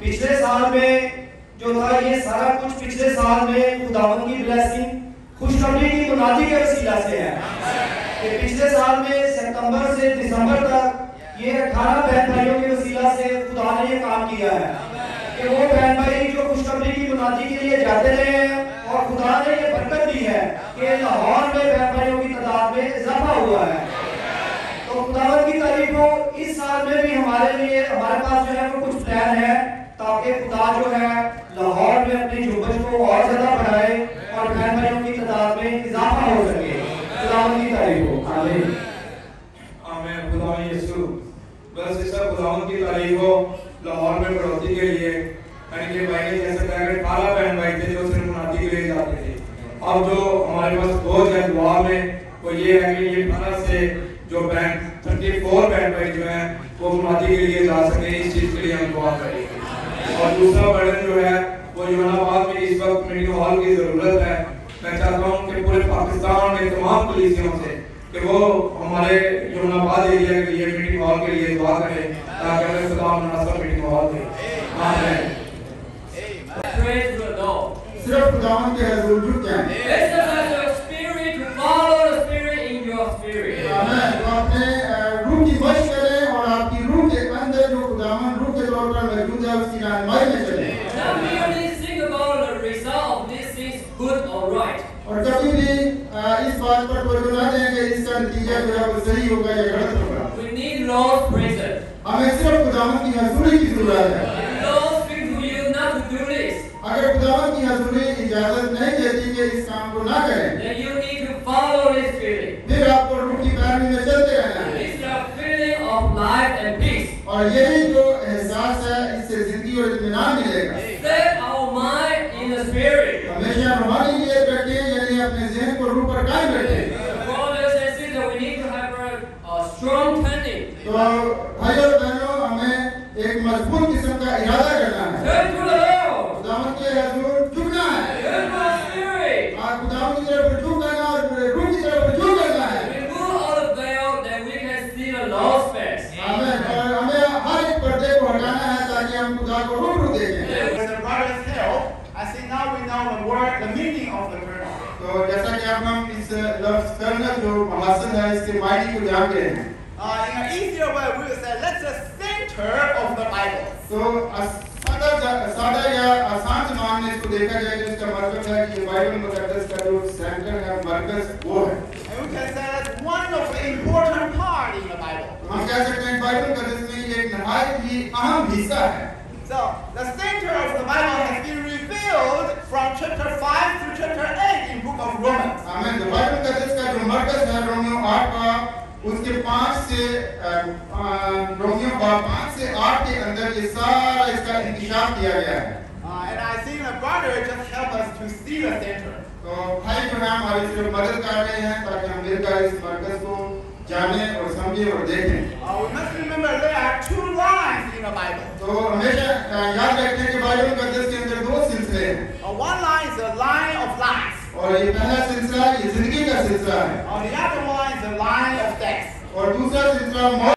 पिछले साल में जो था ये सारा कुछ पिछले साल में खुदावन की ब्लेसिंग खुशखबरी की मुनादी के वसीला से है कि पिछले साल में सितंबर से दिसंबर तक ये 18 बहन भाइयों के वसीला से खुदा ने ये काम किया है कि वो बहन भाई जो खुशखबरी की मुनादी के लिए जाते रहे हैं और खुदा ने ये बरकत दी है कि लाहौर में बहन भाइयों की तादाद में इजाफा हुआ है। तो खुदावन की तारीफ हो, इस साल में भी हमारे पास जो है वो कुछ प्लान है ताकि खुदा जो है लाहौर में अपनी जुम्मत को और ज्यादा बढ़ाए और बहन भाइयों की तादाद में इजाफा हो सके। खुदावन की तारीफ हो। आमीन आमीन। खुदा यीशु बस इस खुदावन की तारीफ हो लाहौर में बढ़ोतरी के लिए। यानी कि भाई ने जैसे कहा कि 18 बहन भाई थे जो सिर्फ मुनादी के लिए जाते थे। अब जो हमारे पास बोझ है दुआ में वो ये है कि ये 18 से जो बहन 34 बहन भाई जो हैं वो मुनादी के लिए जा सके, इस चीज के लिए हम दुआ करेंगे। और दूसरा बर्डन जो है वो यूनाबाद में इस वक्त मीटिंग हॉल की जरूरत है। मैं चाहता हूँ कि पूरे पाकिस्तान में तमाम पुलिसियों से कि वो हमारे यूनाबाद एरिया के लिए मीटिंग हॉल के लिए दुआ करें ताकि हमें खुदा मुनासिब मीटिंग हॉल दे। आमीन। Praise the Lord. सिर्फ खुदावन के हुजूर झुक जाएं। Exercise your spirit to follow the spirit in your spirit. आमीन। तो अपने रूह की मशक करें और आपकी रूह के अंदर जो खुदावन रूह के तौर पर मौजूद है उसकी रहनुमाई में चलें। Don't merely think about the result of these things, good or right. और कभी भी इस बात पर तवज्जो न दें कि इसका नतीजा जो है वो सही होगा या गलत होगा। We need Lord's presence. हमें सिर्फ खुदावन की हजूरी की जरूरत है। If Lord speaks to you not to do this, अगर खुदावन की हजूरी इजाजत नहीं देती कि इस काम को ना करें, then you need to follow His spirit. फिर आपको रूह की पैरवी में चलते रहना है। It's the feeling of life and peace. और यही जो एहसास है इससे जिंदगी और इत्मीनान मिलेगा। Set our mind in the spirit. हमेशा रूहानी नीयत रखें, यानी अपने ज़हन को रूह पर कायम रखें। Brothers and sisters, we need to have a strong turning. तो भाई और बहनों, हमें एक मजबूत किस्म का इरादा करना है। Turn to the Lord. खुदावन के हुजूर झुकना है। Turn to the spirit. खुदावन की तरफ रुजू करना और रूह की तरफ रुजू करना है। Remove all the veil that we can see the Lord's face. आमीन। और हमें हर एक पर्दे को हटाना है ताकि हम खुदा को रूबरू देखें। With the brother's help, I think now we know the word, the meaning of the kernel. तो जैसा कि अब हम इस लफ्ज़ कर्नल जो महासन है इसके मायने को जान गए हैं। In an easier way, we would say that's the center of the Bible. तो सादा या आसान ज़बान में इसको देखा जाए तो इसका मतलब है कि बाइबल मुकद्दस का जो सेंटर है, मरकज़ वो है। And we can say that's one of the important part in the Bible. हम कह सकते हैं बाइबल मुकद्दस में ये एक नहायत ही अहम हिस्सा है। So the center of the Bible has been revealed from chapter 5 through chapter 8 in book of Romans. आमीन। तो बाइबल मुकद्दस का जो मरकज़ है रोमियो 8 का, उसके 5 से 8 के अंदर ये सारा इसका इंकिशाफ किया गया है। And I think the brother just help us to see the center. तो भाई जो है हमारी सिर्फ मदद कर रहे हैं ताकि हम मिलकर इस मरकज़ को जानें और समझें और देखें। We must remember there are two lines in the Bible. तो हमेशा याद रखें कि बाइबल मुकद्दस के अंदर 2 सिलसिले हैं। One line is the line of life. और ये पहला सिलसिला ये जिंदगी का सिलसिला है। The other one is the line of death. और दूसरा सिलसिला मौत।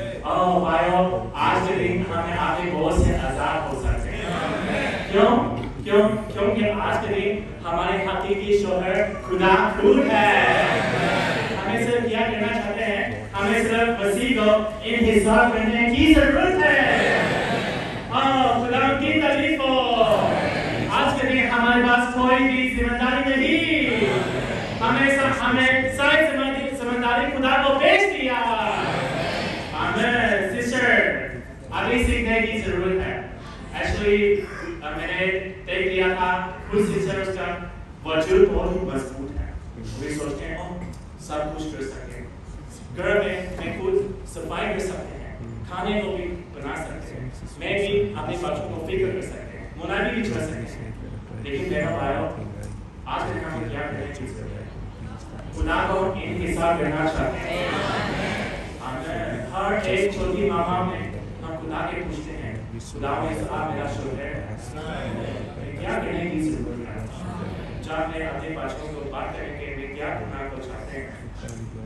भाइयों, आज के दिन हमें आपके बोझ से आजाद हो सकते हैं। क्योंकि आज के दिन हमारे हकीकी शोहर खुदा खुद है। हमें सिर्फ क्या करना चाहते हैं, हमें सिर्फ मसीह को इंतजार करने की जरूरत है। खुदा की तारीफ हो। आज के दिन हमारे पास कोई भी जिम्मेदारी नहीं, हमें सारी जिम्मेदारी खुदा को पेश किया। सिस्टर, अभी सीखने की जरूरत है। Actually, तब मैंने तय किया था खुद से उसका वजूद बहुत ही मजबूत है। वे सोचते हैं सब कुछ कर सकते हैं, घर में खुद सफाई कर सकते हैं, खाने को भी बना सकते हैं, मैं भी अपने बच्चों को फिक्र कर सकते हैं, मुनादी भी कर सकते हैं। लेकिन मेरा भाई आज के हम क्या करें? खुदा को इनके साथ रहना चाहते हैं। हर एक छोटी मामा में हम खुदा के पूछते हैं, खुदा में आप मेरा शुक्र है, क्या करने की जरूरत है? जब मैं अपने बच्चों को बात करेंगे वे क्या करना को चाहते हैं,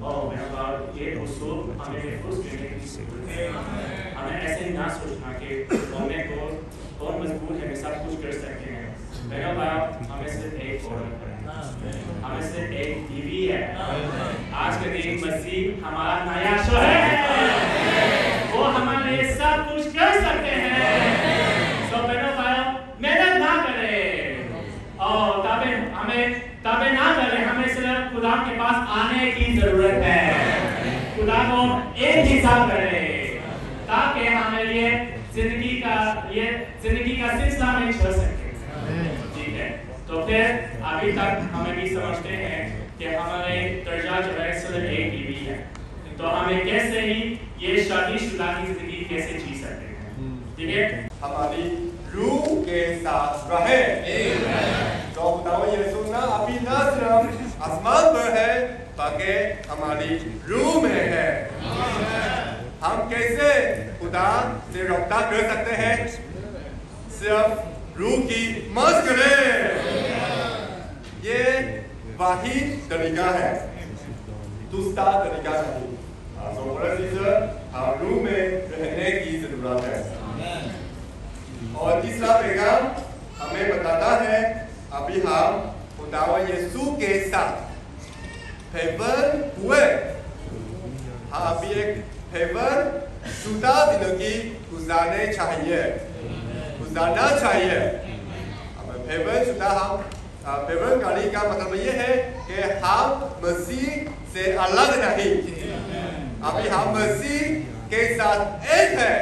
और मेरा बात ये उसूल हमें महफूज करने की जरूरत है। हमें ऐसे ना सोचना कि हमने को कौन मजबूत है, सब कुछ कर सकते हैं। मेरा बाप हमें सिर्फ एक औरत है, हमें सिर्फ एक बीवी है। आज के दिन मसीह हमारा नया शोहर है, वो हमारे लिए सब कुछ कर सकते हैं। तो मेरा बाप मेहनत ना करे और तबे ना करे, हमें सिर्फ खुदा के पास आने की जरूरत है। खुदा को एक हिसाब करे ताकि हमें ये जिंदगी का सिलसिला में चल सके। ठीक है, तो फिर अभी तक हमें भी समझते हैं कि हमारे दर्जा जो है सिर्फ एक बीवी है, तो हमें कैसे ही ये शादीशुदा की जिंदगी कैसे जी सकते हैं? ठीक है, हमारी रूह के साथ रहे। तो खुदावंद यीशु ना अभी ना सिर्फ आसमान पर है बल्कि हमारी रूह में है। हम कैसे खुदा से रब्ता कर सकते हैं? सिर्फ रूह की मदद करें, ये वही तरीका है, दूसरा तरीका नहीं। हम रूह में रहने की जरूरत है। और तीसरा पैगाम हमें बताता है अभी हम खुदावंद यीशु के साथ फेवर हुए। हम अभी एक फेवर शुदा जिंदगी गुजारना चाहिए। फेवर शुदा हम फेवर करने का मतलब ये है कि हम मसीह से अलग नहीं, अभी हम मसीह के साथ एक है।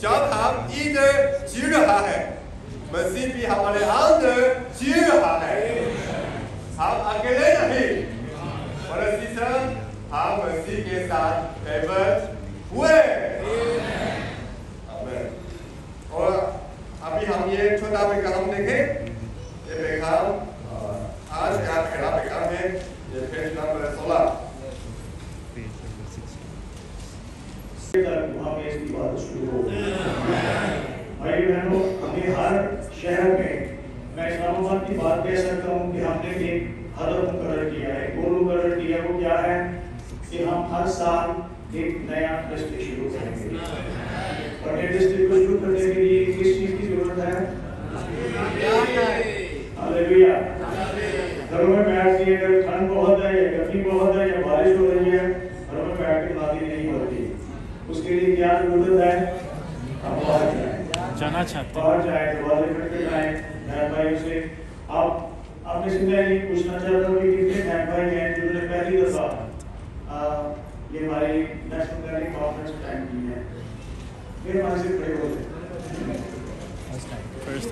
जब हम इधर जी रहा है, मसीह भी हमारे अंदर जी रहा है। हम अकेले नहीं, हम मसीह के साथ फेवर हुए। और अभी हम ये छोटा पैगाम देखें। ये पैगाम आज का पहला पैगाम है, ये पेज नंबर 16। वहाँ पे इसकी बात शुरू हो। भाई बहनों, हमें हर शहर में, मैं इस्लामाबाद की बात कह सकता हूँ कि हमने एक हदफ मुकर्रर किया है, गोल मुकर्रर किया। वो क्या है कि हम हर साल एक नया डिस्ट्रिक्ट शुरू करेंगे। और ये डिस्ट्रिक्ट को शुरू करने के लिए किस चीज़ की जरूरत है? हालेलुया। घरों में बैठ के अगर ठंड बहुत है या गर्मी बहुत है या बारिश हो रही है, घरों में बैठ के नादी नहीं होती। उसके लिए क्या जरूरत है? हम बाहर जाना चाहते हैं, बाहर जाए, दरवाजे खटखटाएं जाए बहन भाई से। आपने सुना है, पूछना चाहता हूँ कि कितने बहन भाई हैं जिन्होंने पहली दफा ये हमारी नेशनल कैथलिक कॉन्फ्रेंस टाइम की है? फिर हमारे से खड़े हो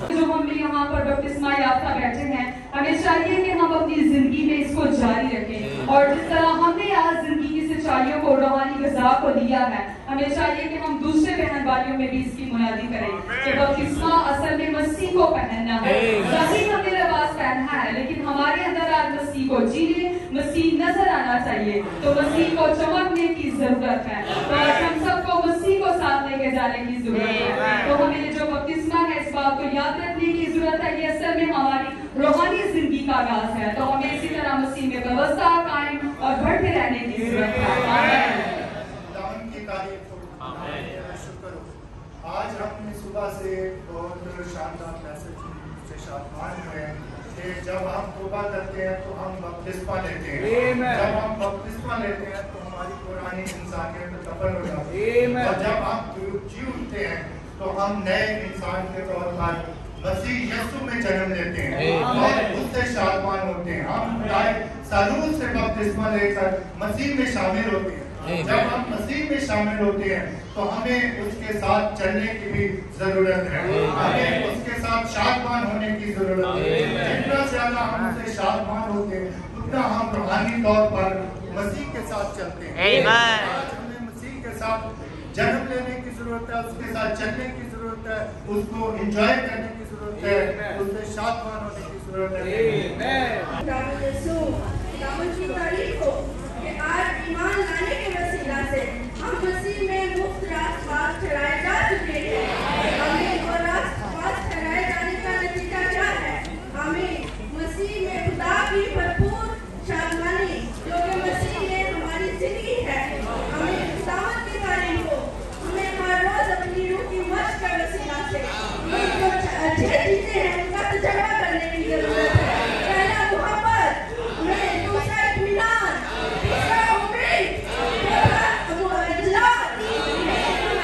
जो हम यहाँ पर बपतिस्मा याफ्ता बैठे हैं, हमें चाहिए कि हम अपनी जिंदगी में इसको जारी रखें। और जिस तरह हमने आज जिंदगी की सच्चाइयों को, रूहानी ग़िज़ा को लिया है, हमें चाहिए कि हम दूसरे बहन भाइयों में भी इसकी मुनादी करें कि बपतिस्मा असल में मसीह को पहनना है। सही हमने लिबास पहना है, लेकिन हमारे अंदर आज मसीह को जीने, मसीह नजर आना चाहिए। तो मसीह को चमकने की जरूरत है, तो आज हम सबको मसीह को साथ लेके जाने की जरूरत है। तो हमें जो बपतिस्मा है, इस बात को याद रखने की जरूरत है कि असल में हमारी रूहानी जिंदगी का आगाज है। तो हमें इसी तरह मसीह में व्यवस्था कायम और बढ़ते रहने की जरूरत है। आज हमने सुबह से बहुत शानदार मैसेज से शादमान हुए कि जब हम तौबा करते हैं तो हम बपतिस्मा लेते हैं। जब हम बपतिस्मा लेते हैं तो हमारी पुरानी इंसानियत दफन हो जाती है। और जब हम जी उठते हैं तो हम नए इंसान के तौर पर मसीह यीशु में जन्म लेते हैं और उससे शादमान होते हैं। हम खुदाए सालूत से बपतिस्मा लेकर मसीह में शामिल होते हैं। जब हम मसीह में शामिल होते हैं तो हमें उसके साथ चलने की भी जरूरत है, हमें उसके साथ शादमान होने की जरूरत है। जितना ज्यादा हम उससे शादमान होते हैं उतना हम रूहानी तौर पर मसीह के साथ चलते हैं। आज हमें मसीह के साथ जन्म लेने की जरूरत है, उसके साथ चलने की जरूरत है, उसको एंजॉय करने की जरूरत है, उससे शादमान होने की जरूरत है। की तारीफ हो कि आज ईमान लाने के वसीला से हम मसीह में मुफ्त राजपात चढ़ाए जा चुके हैं। हमें वो राजपात चढ़ाए जाने का नतीजा क्या है? हमें मसीह में खुदा की भरपूर शादमानी जो कि मसीह में हमारी जिंदगी है। हमें खुदावंद की तारीफ हो, हमें हर रोज अपनी रूह की मश्क के वसीला से जो अच्छे चीजें हैं उनका तजर्बा करने की जरूरत है। पहला मोहब्बत, दूसरा इत्मीनान, तीसरा उम्मीद, चौथा इजलास,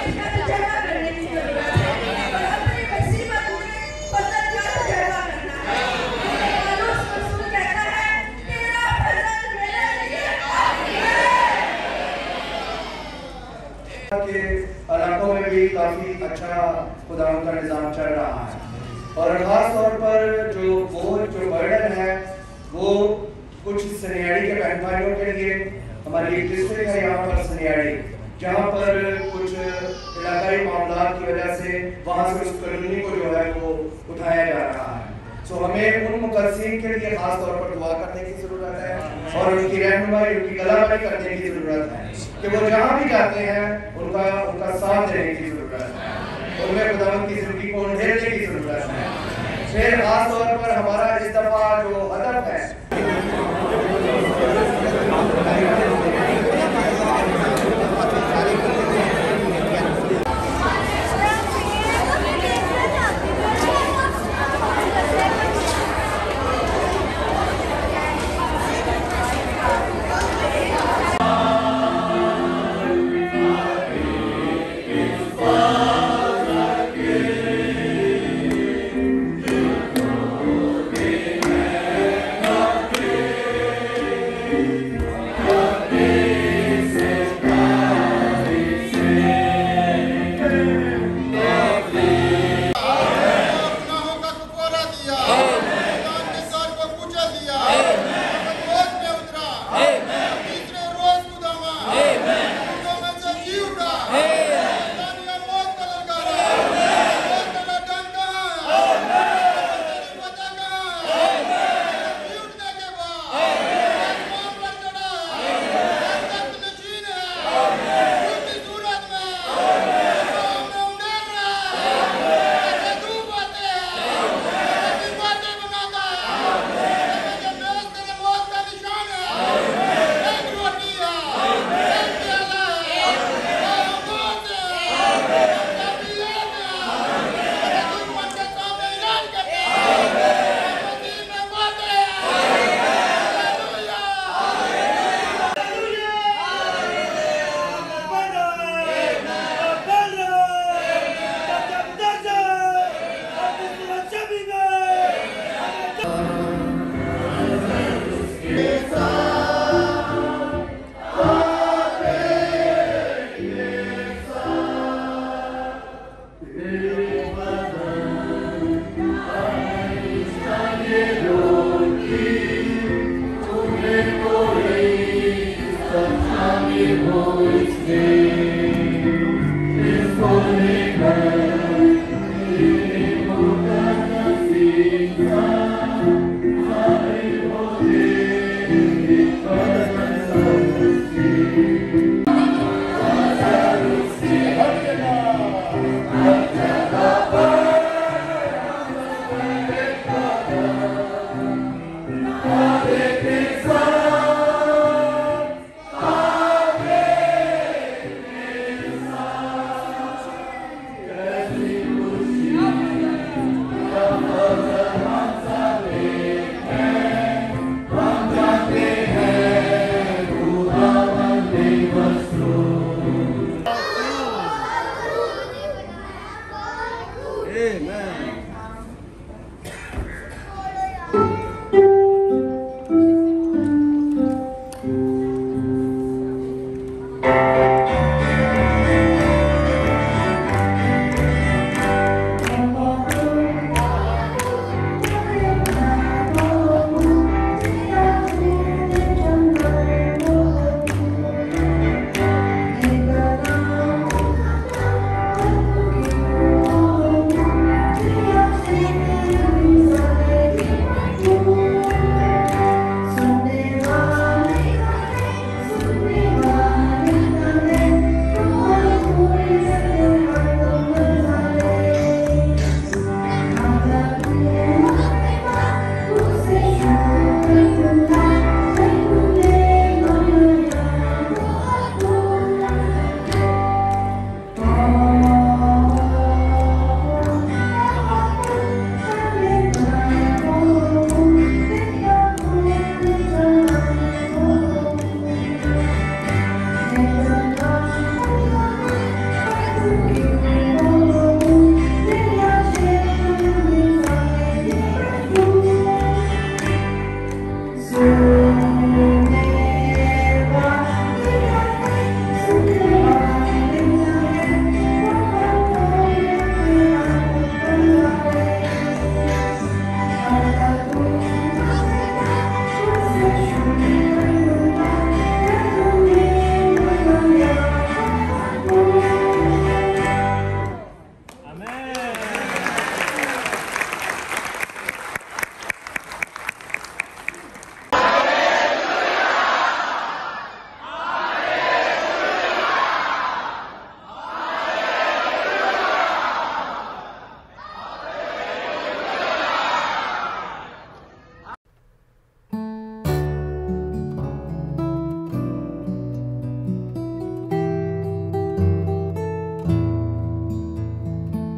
इसका तजर्बा करने की जरूरत है। और अपनी मुसीबत में फजल का तजर्बा करना है। पौलुस रसूल कहता है, तेरा फजल मेरे लिए काफी है। के इलाकों में भी काफी अच्छा खुदावंद का निजाम चल रहा है और खास तौर पर जो बर्डन है वो कुछ सनियाड़ी के बहन भाइयों के लिए हमारी एक डिस्ट्रिक्ट है यहाँ पर सनियाड़ी, जहाँ पर कुछ इलाकाई मामला की वजह से वहाँ से उस कॉलोनी को जो है वो उठाया जा रहा है। सो हमें उन मुकर्रसीन के लिए खास तौर पर दुआ करने की जरूरत है और उनकी रहनुमाई, उनकी गलाबारी करने की जरूरत है कि वो जहाँ भी जाते हैं उनका साथ देने की जरूरत है, उनमें खुदावंद की जिंदगी को उंडेलने की जरूरत है। फिर खास तौर पर हमारा इस दफा जो हदफ है